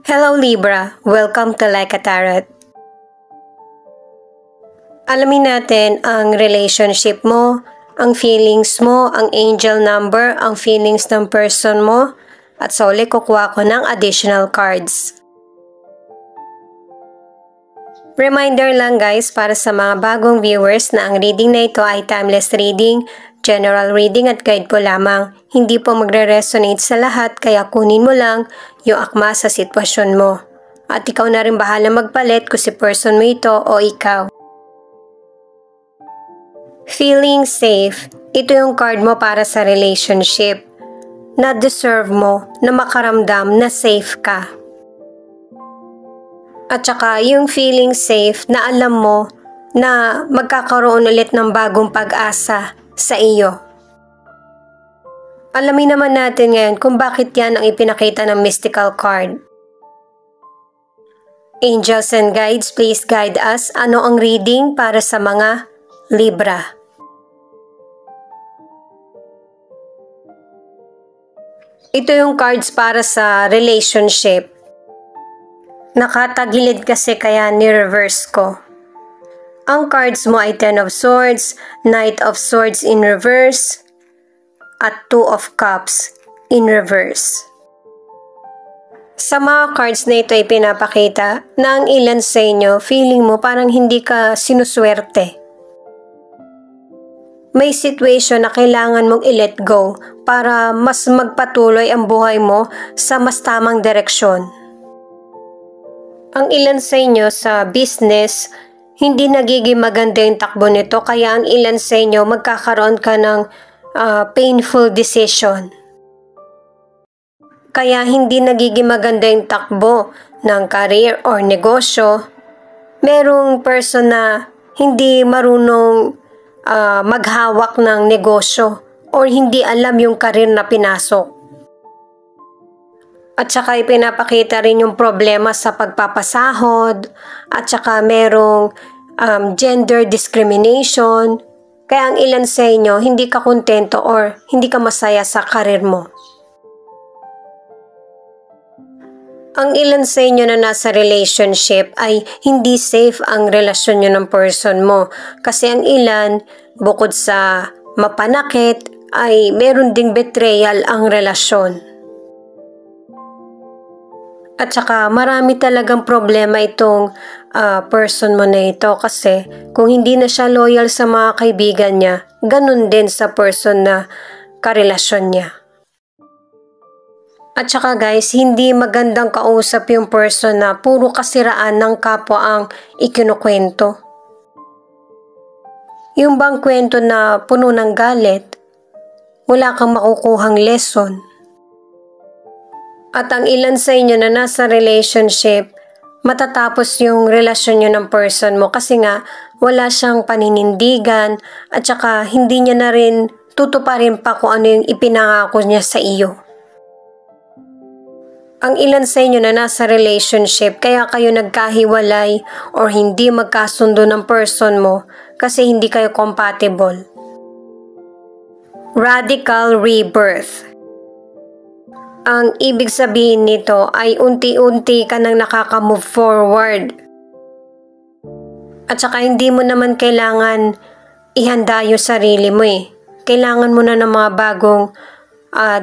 Hello Libra, welcome to Like a Tarot. Alamin natin ang relationship mo, ang feelings mo, ang angel number, ang feelings ng person mo, at sa uli kukuha ko ng additional cards. Reminder lang guys para sa mga bagong viewers na ang reading na ito ay timeless reading, general reading at guide po lamang. Hindi po magre-resonate sa lahat kaya kunin mo lang yung akma sa sitwasyon mo. At ikaw na rin bahala magpalit kung si person mo ito o ikaw. Feeling safe. Ito yung card mo para sa relationship. Na deserve mo na makaramdam na safe ka. At saka yung feeling safe na alam mo na magkakaroon ulit ng bagong pag-asa sa iyo. Alamin naman natin ngayon kung bakit yan ang ipinakita ng mystical card. Angels and guides, please guide us. Ano ang reading para sa mga Libra? Ito yung cards para sa relationship. Nakatagilid kasi kaya ni-reverse ko. Ang cards mo ay 10 of Swords, Knight of Swords in reverse, at 2 of Cups in reverse. Sa mga cards na ito ay pinapakita na ang ilan sa inyo, feeling mo parang hindi ka sinuswerte. May situation na kailangan mong i-let go para mas magpatuloy ang buhay mo sa mas tamang direksyon. Ang ilan sa inyo sa business, hindi nagiging maganda yung takbo nito kaya ang ilan sa inyo magkakaroon ka ng painful decision. Kaya hindi nagiging maganda yung takbo ng career or negosyo. Merong person na hindi marunong maghawak ng negosyo or hindi alam yung career na pinasok. At saka ipinapakita rin yung problema sa pagpapasahod at saka merong gender discrimination. Kaya ang ilan sa inyo hindi ka kontento or hindi ka masaya sa career mo. Ang ilan sa inyo na nasa relationship ay hindi safe ang relasyon nyo ng person mo. Kasi ang ilan, bukod sa mapanakit, ay meron ding betrayal ang relasyon. At saka marami talagang problema itong person mo na ito kasi kung hindi na siya loyal sa mga kaibigan niya, ganun din sa person na karelasyon niya. At saka guys, hindi magandang kausap yung person na puro kasiraan ng kapwa ang ikinukwento. Yung bang kwento na puno ng galit, wala kang makukuhang lesson. At ang ilan sa inyo na nasa relationship, matatapos yung relasyon nyo ng person mo kasi nga wala siyang paninindigan at saka hindi niya na rin tutuparin pa kung ano yung ipinangako niya sa iyo. Ang ilan sa inyo na nasa relationship kaya kayo nagkahiwalay or hindi magkasundo ng person mo kasi hindi kayo compatible. Radical rebirth. Ang ibig sabihin nito ay unti-unti ka nang nakaka-move forward. At saka hindi mo naman kailangan ihanda yung sarili mo eh. Kailangan mo na ng mga bagong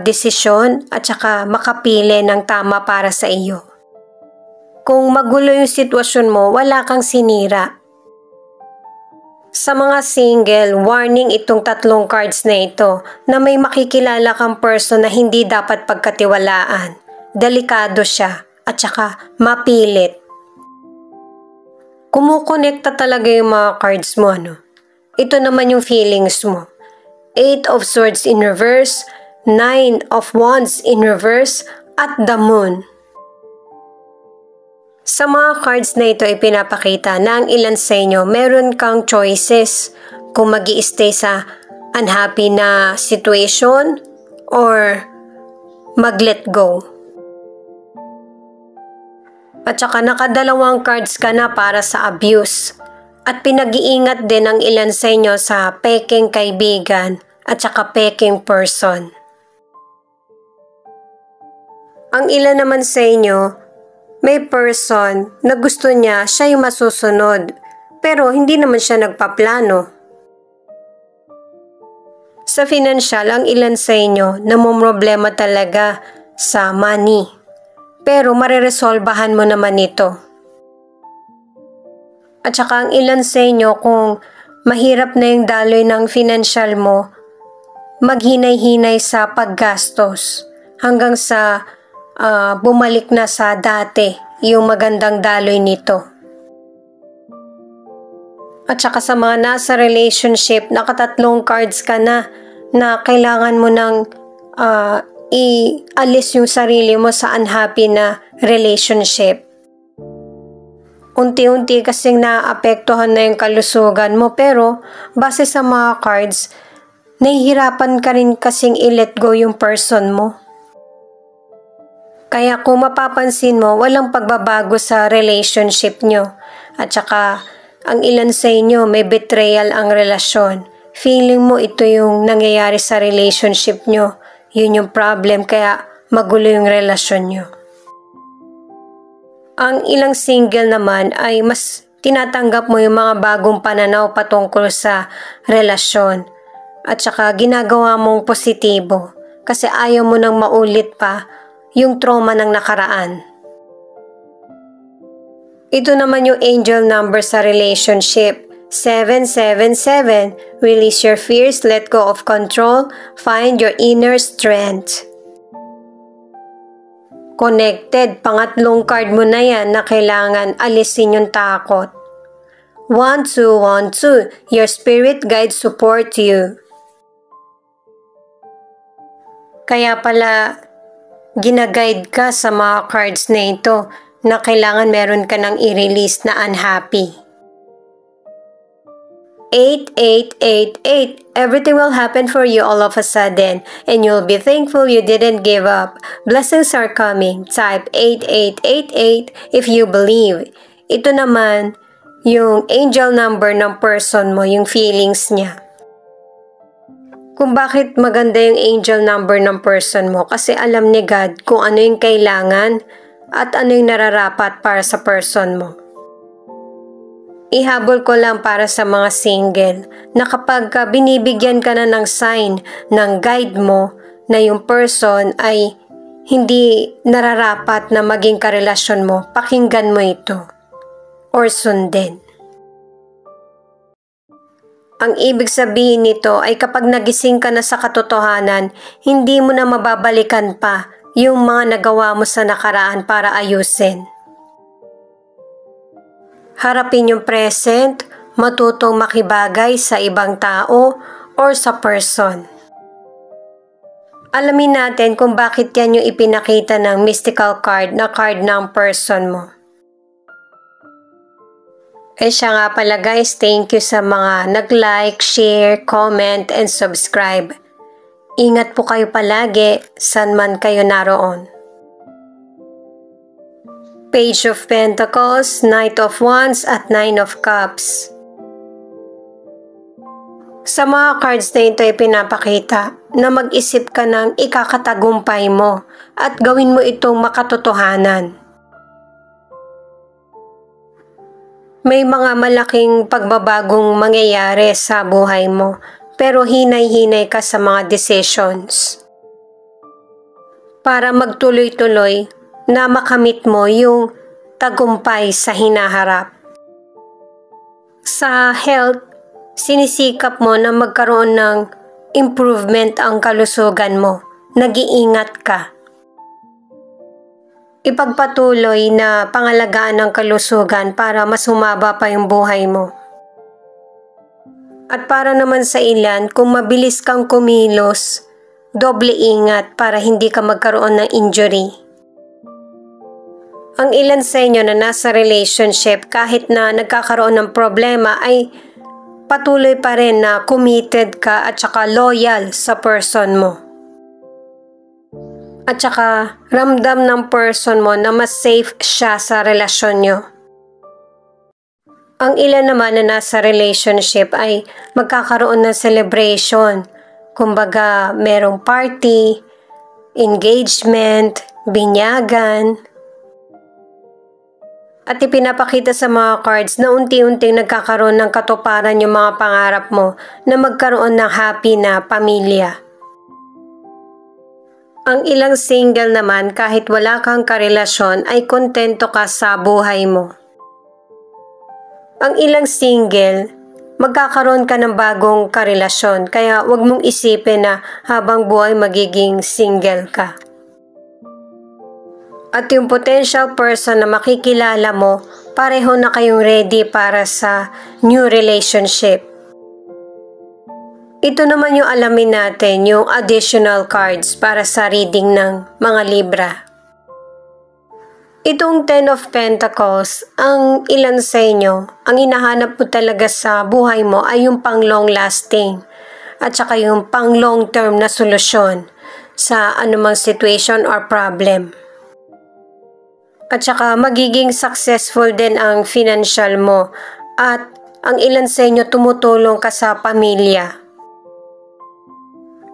desisyon at saka makapili ng tama para sa iyo. Kung magulo yung sitwasyon mo, wala kang sinira. Sa mga single, warning itong tatlong cards na ito na may makikilala kang person na hindi dapat pagkatiwalaan. Delikado siya at saka mapilit. Kumukonekta talaga yung mga cards mo, ano? Ito naman yung feelings mo. 8 of Swords in reverse, 9 of Wands in reverse, at the Moon. Sa mga cards na ito ay pinapakita na ang ilan sa inyo meron kang choices kung mag-i-stay sa unhappy na situation or mag-let go. At saka nakadalawang cards ka na para sa abuse at pinag-iingat din ang ilan sa inyo sa peking kaibigan at saka peking person. Ang ilan naman sa inyo May person na gusto niya siya yung masusunod, pero hindi naman siya nagpaplano. Sa financial, ang ilan sa inyo namomroblema talaga sa money, pero mareresolbahan mo naman ito. At saka ang ilan sa inyo kung mahirap na yung daloy ng financial mo, maghinay-hinay sa paggastos hanggang sa bumalik na sa dati yung magandang daloy nito. At saka sa mga nasa relationship, nakatatlong cards ka na kailangan mo nang ialis yung sarili mo sa unhappy na relationship. Unti-unti kasing naapektuhan na yung kalusugan mo, pero base sa mga cards, nahihirapan ka rin kasing i-let go yung person mo. Kaya kung mapapansin mo, walang pagbabago sa relationship nyo. At saka, ang ilan sa inyo may betrayal ang relasyon. Feeling mo ito yung nangyayari sa relationship nyo. Yun yung problem, kaya magulo yung relasyon nyo. Ang ilang single naman ay mas tinatanggap mo yung mga bagong pananaw patungkol sa relasyon. At saka ginagawa mong positibo kasi ayaw mo nang maulit pa yung trauma ng nakaraan. Ito naman yung angel number sa relationship. 777. Release your fears, let go of control, find your inner strength. Connected, pangatlong card mo na yan na kailangan alisin yung takot. 1212. Your spirit guides support you. Kaya pala ginaguide ka sa mga cards na ito na kailangan meron ka nang i-release na unhappy. 8888. Everything will happen for you all of a sudden and you'll be thankful you didn't give up. Blessings are coming. Type 8888 if you believe. Ito naman yung angel number ng person mo, yung feelings niya. Kung bakit maganda yung angel number ng person mo, kasi alam ni God kung ano yung kailangan at ano yung nararapat para sa person mo. Ihabol ko lang para sa mga single na kapag binibigyan ka na ng sign ng guide mo na yung person ay hindi nararapat na maging karelasyon mo, pakinggan mo ito or sundin. Ang ibig sabihin nito ay kapag nagising ka na sa katotohanan, hindi mo na mababalikan pa yung mga nagawa mo sa nakaraan para ayusin. Harapin yung present, matutong makibagay sa ibang tao or sa person. Alamin natin kung bakit yan yung ipinakita ng mystical card na card ng person mo. Siya nga pala guys, thank you sa mga nag-like, share, comment, and subscribe. Ingat po kayo palagi, saan man kayo naroon. Page of Pentacles, Knight of Wands, at Nine of Cups. Sa mga cards na ito ay pinapakita na mag-isip ka ng ikakatagumpay mo at gawin mo itong makatotohanan. May mga malaking pagbabagong mangyayari sa buhay mo, pero hinay-hinay ka sa mga decisions. Para magtuloy-tuloy na makamit mo yung tagumpay sa hinaharap. Sa health, sinisikap mo na magkaroon ng improvement ang kalusugan mo. Nag-iingat ka. Ipagpatuloy na pangalagaan ang kalusugan para mas humaba pa yung buhay mo. At para naman sa ilan, kung mabilis kang kumilos, doble ingat para hindi ka magkaroon ng injury. Ang ilan sa inyo na nasa relationship, kahit na nagkakaroon ng problema, ay patuloy pa rin na committed ka at saka loyal sa person mo. At saka ramdam ng person mo na mas safe siya sa relasyon nyo. Ang ilan naman na nasa relationship ay magkakaroon ng celebration. Kumbaga merong party, engagement, binyagan. At ipinapakita sa mga cards na unti-unting nagkakaroon ng katuparan yung mga pangarap mo na magkaroon ng happy na pamilya. Ang ilang single naman, kahit wala kang karelasyon, ay kontento ka sa buhay mo. Ang ilang single, magkakaroon ka ng bagong karelasyon, kaya wag mong isipin na habang buhay magiging single ka. At yung potential person na makikilala mo, pareho na kayong ready para sa new relationship. Ito naman yung alamin natin, yung additional cards para sa reading ng mga Libra. Itong Ten of Pentacles, ang ilan sa inyo, ang hinahanap mo talaga sa buhay mo ay yung pang long lasting at saka yung pang long term na solusyon sa anumang situation or problem. At saka magiging successful din ang financial mo at ang ilan sa inyo tumutulong ka sa pamilya.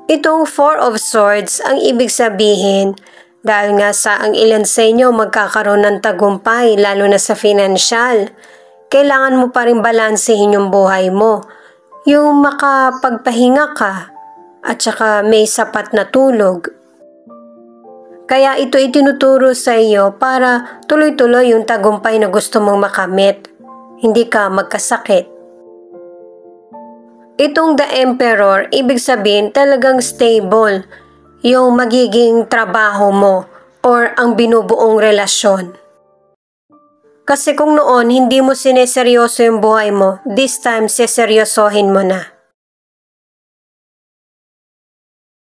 Itong Four of Swords, ang ibig sabihin, dahil nga sa ang ilan sa inyo magkakaroon ng tagumpay lalo na sa financial, kailangan mo pa rin balansehin yung buhay mo. Yung makapagpahinga ka at saka may sapat na tulog. Kaya ito itinuturo sa iyo para tuloy-tuloy yung tagumpay na gusto mong makamit. Hindi ka magkasakit. Itong The Emperor, ibig sabihin talagang stable yung magiging trabaho mo or ang binubuong relasyon. Kasi kung noon hindi mo sineseryoso yung buhay mo, this time seseryosohin mo na.